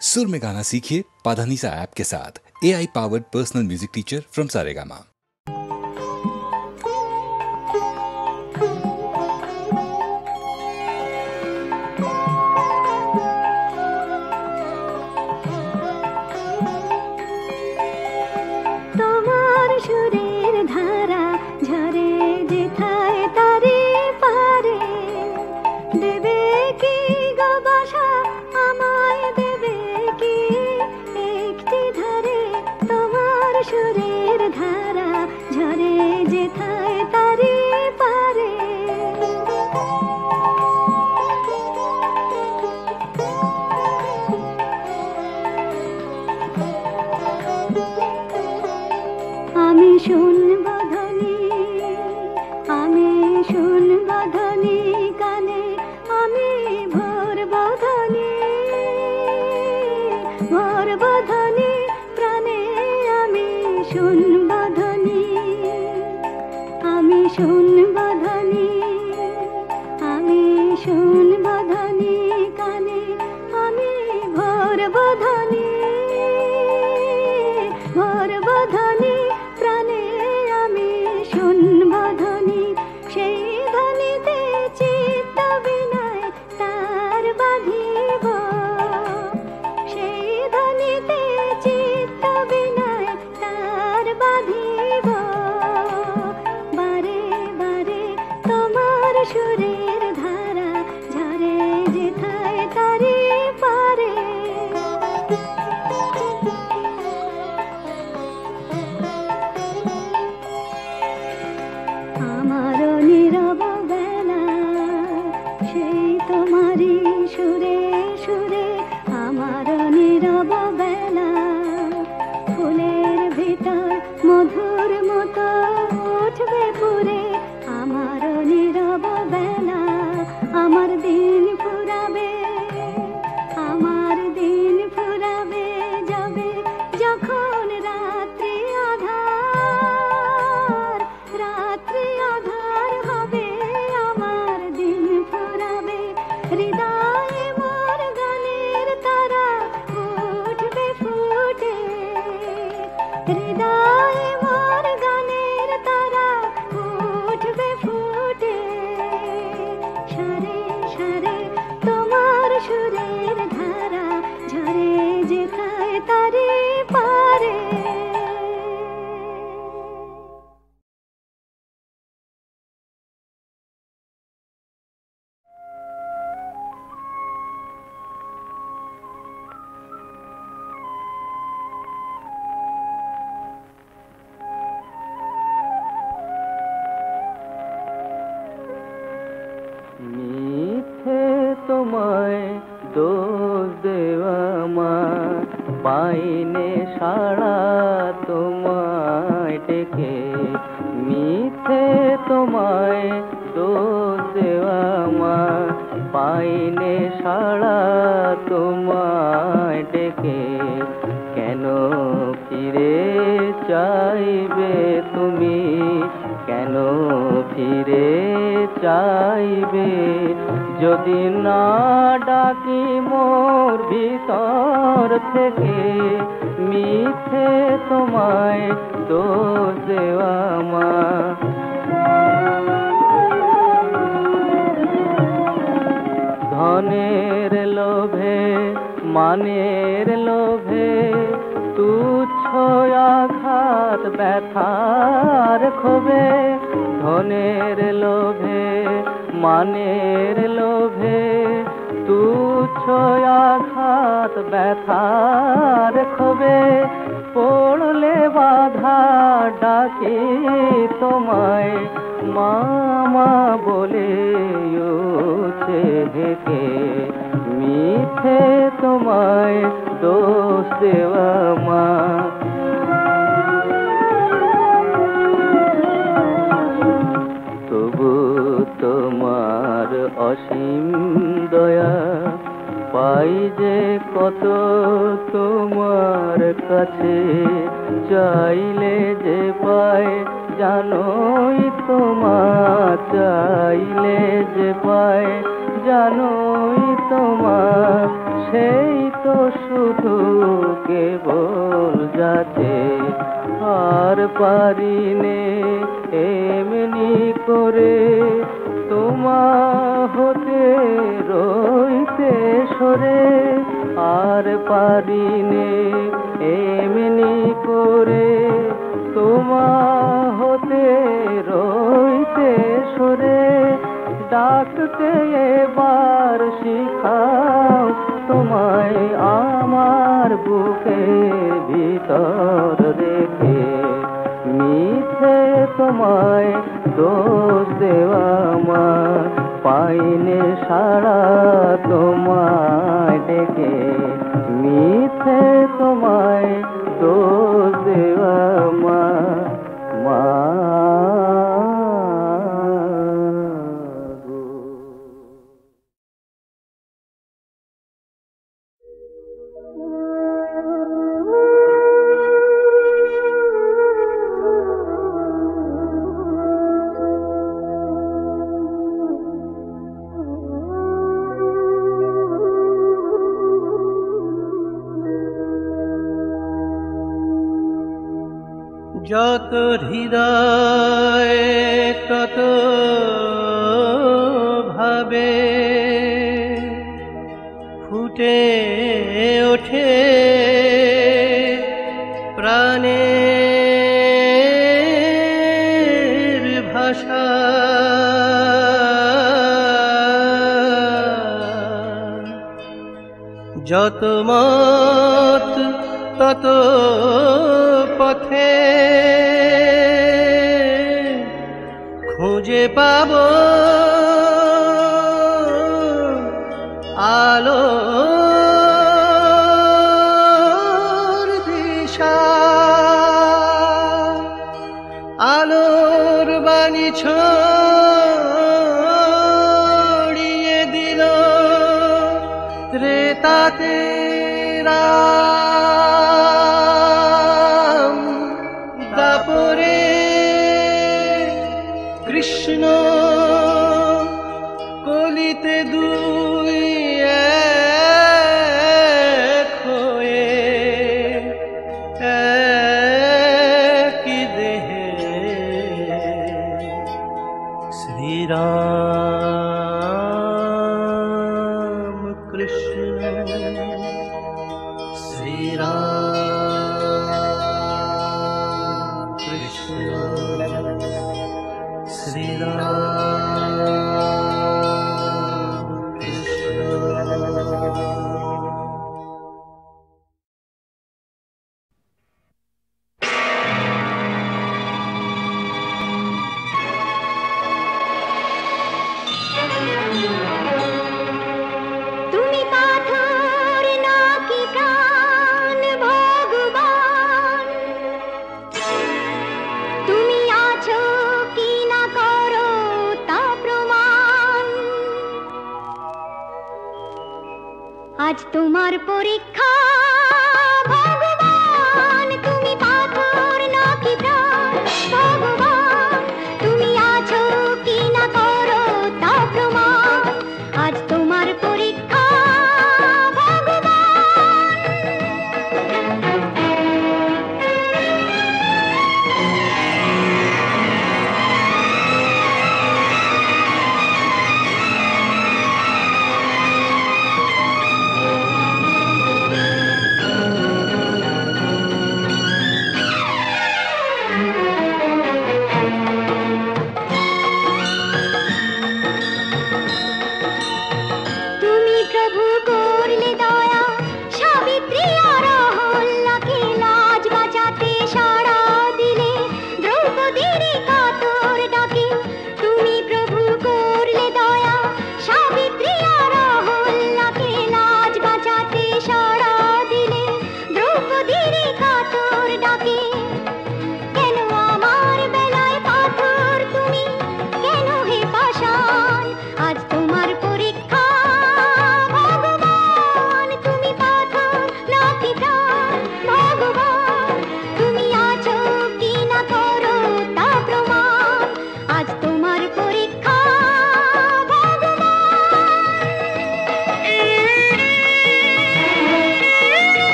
सुर में गाना सीखिए पाधानीसा ऐप के साथ। AI powered personal music teacher from Saregama. জানোই তোমার সেই তো শুধু শুধু কেবল যাতে আর পারিনে এমনি করে তোমা হতে রইতে সরে আর পারিনে এমনি করে তোমা হতে রইতে সরে ডাকতে এবার শিখাও তোমায় আমার বুকের ভিতর রেখে মিথ্যে তোমায় দোষ দেওয়া আমার পাইনে সারা তোমায় ডেকে মিথ্যে তোমায় দোষ দেওয়া আমার মা যত হৃদয় তত ভাবে ফুটে ওঠে প্রাণের ভাষা যত মত তত পথে খুঁজে পাব আলোর দিশা আলোর বাণী ছড়িয়ে দিল ত্রেতাতে রাম দাপরে কৃষ্ণ কলিতে দুই এক হয়ে একই দেহে শ্রীরাম কৃষ্ণ শ্রীরাম কৃষ্ণ শ্রীরাম কৃষ্ণ। তুমি পাথর নাকি প্রাণ ভগবান, তুমি আছো কি না করো তা প্রমাণ। আজ তোমার পরীক্ষা ভগবান, তুমি পাথর নাকি প্রাণ ভগবান, তুমি আছো কি না করো তা প্রমাণ। আজ তোমার পরীক্ষা ভগবান।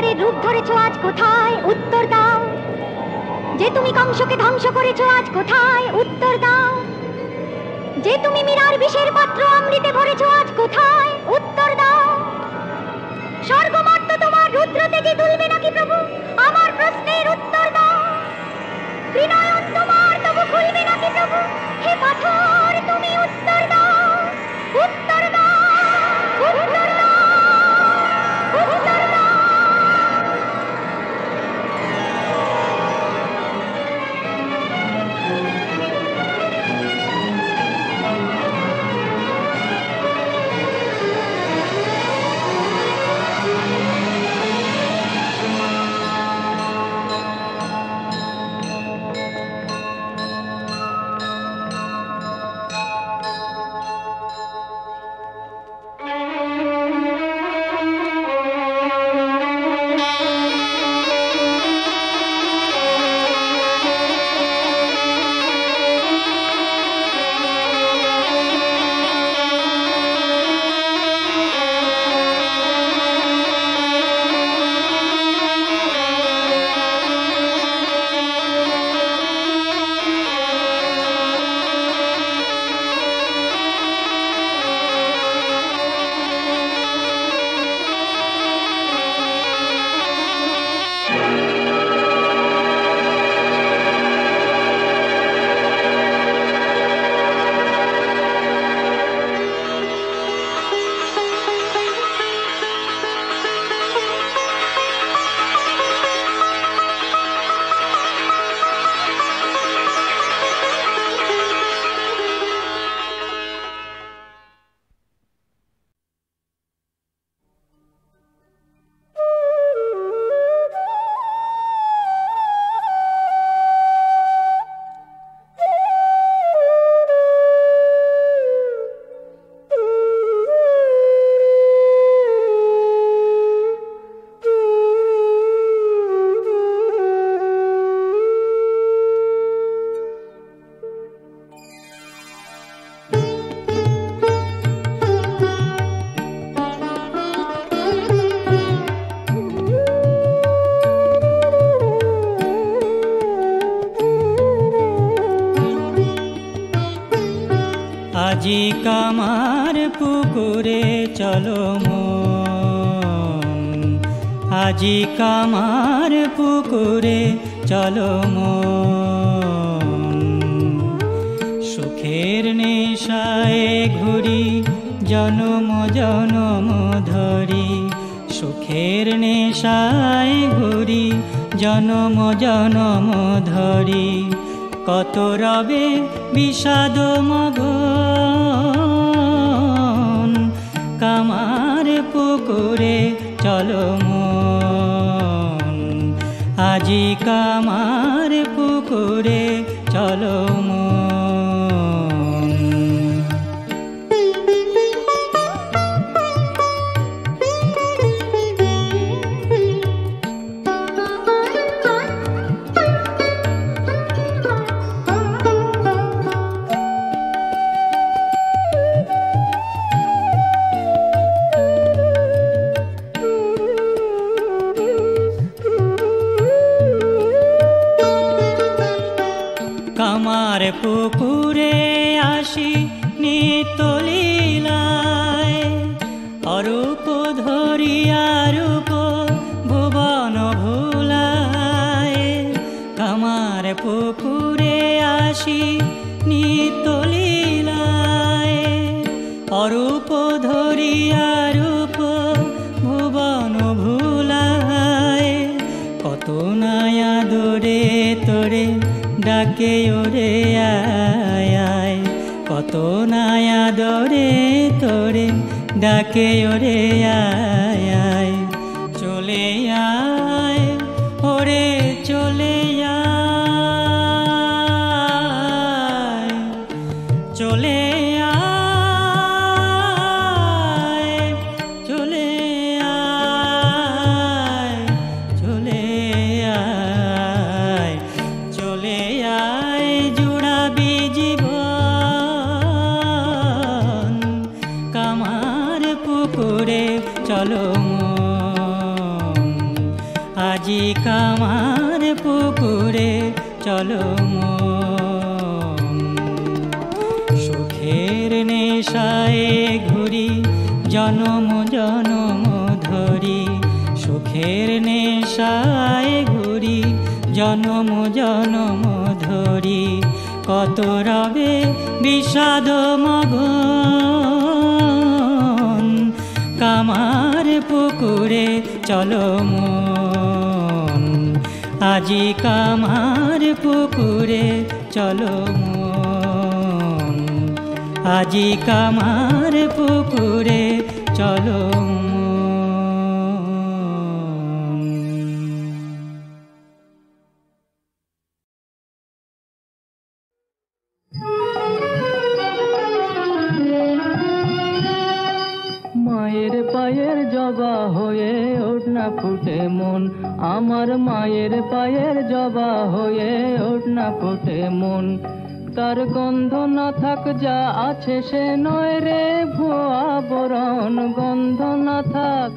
রাবণের রূপ ধরেছো আজ কোথায় উত্তর দাও, যে তুমি কংসকে ধ্বংস করেছো আজ কোথায় উত্তর দাও, যে তুমি মীরার বিষের পাত্র অমৃতে ভরেছো আজ কোথায় উত্তর দাও। স্বর্গমর্ত তোমার রুদ্র তেজে দুলবে নাকি প্রভু, আমার প্রশ্নের উত্তর দাও। ত্রিনয়ন তোমার তবু খুলবে নাকি প্রভু, হে পাথর তুমি উত্তর দাও, উত্তর দাও, উত্তর দাও, উত্তর দাও। আজি কামার পুকুরে চলো মন, আজি কামার পুকুরে চলো মন। সুখের নেশায় ঘুরি জনম জনম ধরি, সুখের নেশায় ঘুরি জনম জনম ধরি। কত রবে বিষাদ মগন, কামার পুকুরে চলো মন, আজি কামার পুকুরে চলো মন। কামার পুকুরে আসি নিত্য লীলায়, অরূপ ধরিয়া রূপ ভুবন ভুলায়। কামার পুকুরে আসি নিত্য লীলায়, অরূপ ধরিয়া রূপ ভুবন ভুলায়। কত নায়া দরে তোরে ডাকে ওরে আয় আয়, কত নায়া দরে তোরে ডাকে ওরে আয় আয়। চলে আয় ওরে চলে আয়, চলে আয়, চলে আয়, চলে আয়, চলে আয় জুড়াবি জীবন। কামার পুকুরে চলো মন, আজি কামার পুকুরে চলো মন। সুখের নেশায় ঘুরি জনম জনম ধরি, সুখের নেশায় ঘুরি জনম জনম ধরি, কত রবে বিষাদ মগন। কামার পুকুরে চলো মন, আজি কামার পুকুরে চলো মন, আজি কামার পুকুরে চলো মন। মায়ের পায়ের জবা হয়ে ওঠ না ফুটে মন, আমার মায়ের পায়ের জবা হয়ে ওঠ না ফুটে মন। তার গন্ধ না থাক যা আছে সে নয় রে ভুয়া বরণ, গন্ধ না থাক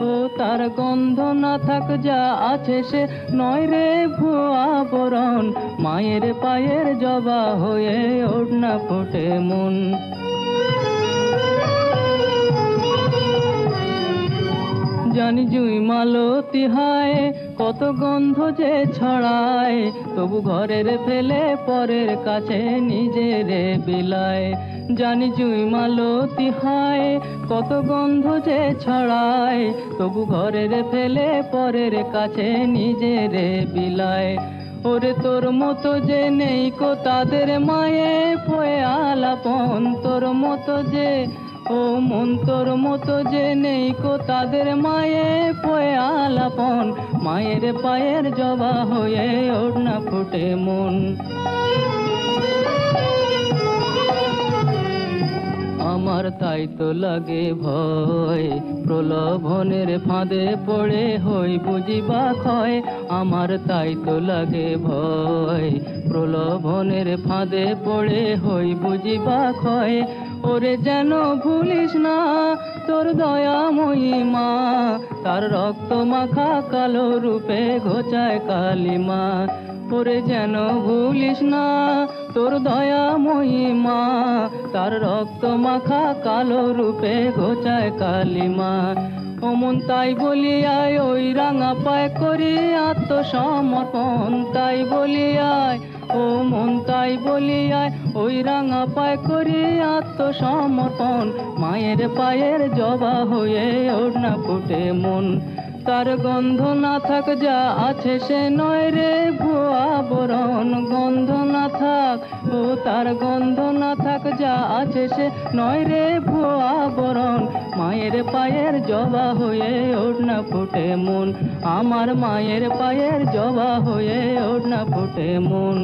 ও তার গন্ধ না থাক যা আছে সে নয় রে ভুয়া বরণ। মায়ের পায়ের জবা হয়ে ওঠ না ফুটে মন। জানি জুই মালতী হায় কত গন্ধ যে ছড়ায়, তবু ঘরের ফেলে পরের কাছে নিজেরে বিলায়। জানি জুই মালতী হায় কত গন্ধ যে ছড়ায়, তবু ঘরের ফেলে পরের কাছে নিজেরে বিলায়। ওরে তোর মতো যে নেই কো তাদের মায়ে পয়ে আলাপন, তোর মতো যে ও মন তোর মতো যে নেই কো তাদের মায়ে পয়ে আলাপন। মায়ের পায়ের জবা হয়ে ওঠ না ফুটে মন। আমার তাই তো লাগে ভয়, প্রলোভনের ফাঁদে পড়ে হই বুঝিবা ক্ষয়। আমার তাই তো লাগে ভয়, প্রলোভনের ফাঁদে পড়ে হই বুঝিবা ক্ষয়। ওরে যেন ভুলিস না তোর দয়াময়ী মা, তার রক্ত মাখা কালো রূপে ঘোচায় কালিমা। ওরে যেন ভুলিস না তোর দয়াময়ী মা, তার রক্ত মাখা কালো রূপে ঘোচায় কালিমা। অমন তাই বলিয়ায় ওই রাঙা পায় করি আত্মসমর্পণ, তাই বলিয়ায় ও মন তাই বলিয়ায় ওই রাঙা পায় করি আত্মসমর্পণ। মায়ের পায়ের জবা হয়ে ওঠ না ফুটে মন। তার গন্ধ না থাক যা আছে সে নয় রে ভুয়া বরণ, গন্ধ না থাক ও তার গন্ধ না থাক যা আছে সে নয় রে ভুয়া বরণ। মায়ের পায়ের জবা হয়ে ওঠ না ফুটে মন, আমার মায়ের পায়ের জবা হয়ে ওঠ না ফুটে মন।